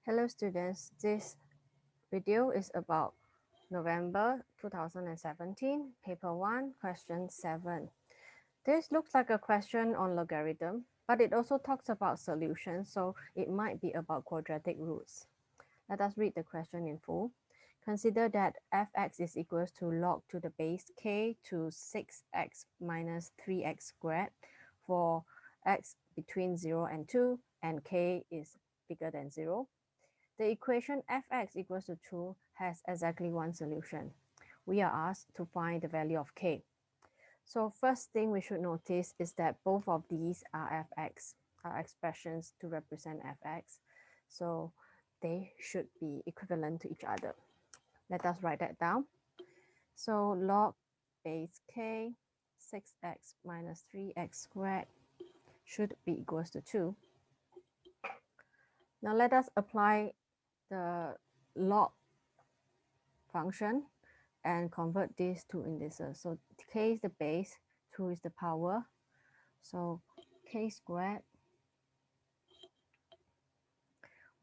Hello students, this video is about November 2017, paper 1, question 7. This looks like a question on logarithm, but it also talks about solutions, so it might be about quadratic roots. Let us read the question in full. Consider that fx is equals to log to the base k to 6x minus 3x squared for x between 0 and 2 and k is bigger than 0. The equation fx equals to 2 has exactly one solution. We are asked to find the value of k. So first thing we should notice is that both of these are fx, are expressions to represent fx. So they should be equivalent to each other. Let us write that down. So log base k 6x minus 3x squared should be equals to 2. Now let us apply the log function and convert these to indices. So k is the base, 2 is the power. So k squared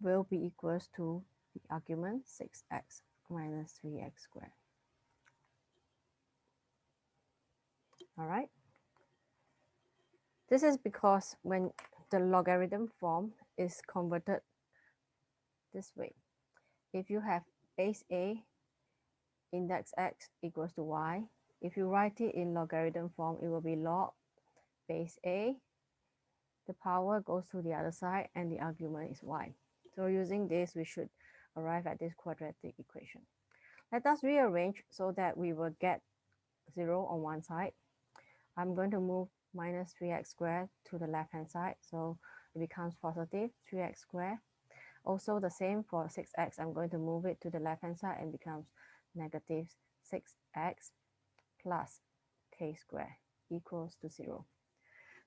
will be equals to the argument 6x minus 3x squared. All right. This is because when the logarithm form is converted this way, if you have base a, index x equals to y, if you write it in logarithm form, it will be log base a, the power goes to the other side, and the argument is y. So using this, we should arrive at this quadratic equation. Let us rearrange so that we will get 0 on one side. I'm going to move minus 3x squared to the left-hand side, so it becomes positive 3x squared. Also the same for 6x, I'm going to move it to the left-hand side and becomes negative 6x plus k squared equals to 0.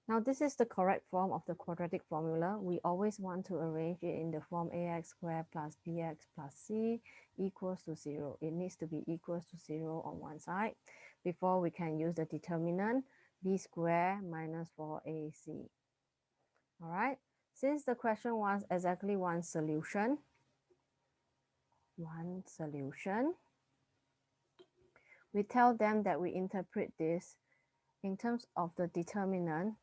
Now this is the correct form of the quadratic formula. We always want to arrange it in the form ax squared plus bx plus c equals to 0. It needs to be equals to 0 on one side before we can use the determinant b squared minus 4ac. All right, since the question wants exactly one solution, we tell them that we interpret this in terms of the determinant.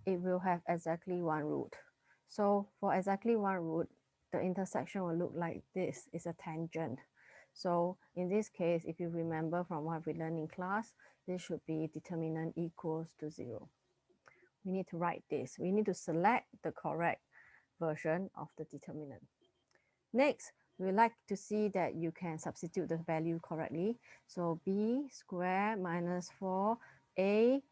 It will have exactly one root. So for exactly one root, the intersection will look like this. It's a tangent. So in this case, if you remember from what we learned in class, this should be determinant equals to 0. We need to write this. We need to select the correct version of the determinant. Next, we like to see that you can substitute the value correctly. So b squared minus 4ac,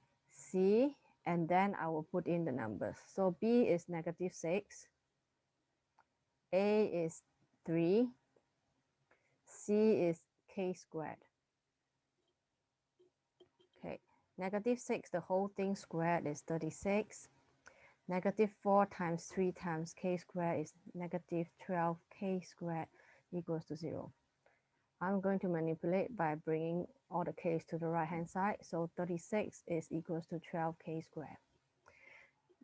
and then I will put in the numbers. So b is negative 6, a is 3, c is k squared. Okay, negative 6, the whole thing squared is 36. Negative 4 times 3 times k squared is negative 12k squared equals to 0. I'm going to manipulate by bringing all the k's to the right hand side. So 36 is equals to 12k squared.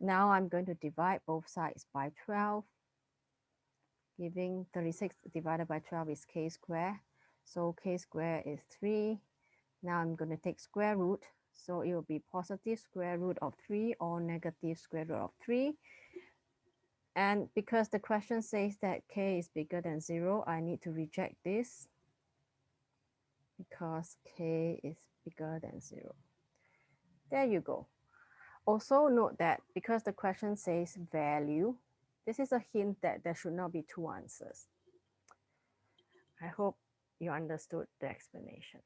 Now I'm going to divide both sides by 12, giving 36 divided by 12 is k squared. So k squared is 3. Now I'm going to take square root. So it will be positive square root of 3 or negative square root of 3. And because the question says that k is bigger than 0, I need to reject this because k is bigger than 0. There you go. Also note that because the question says value, this is a hint that there should not be two answers. I hope you understood the explanation.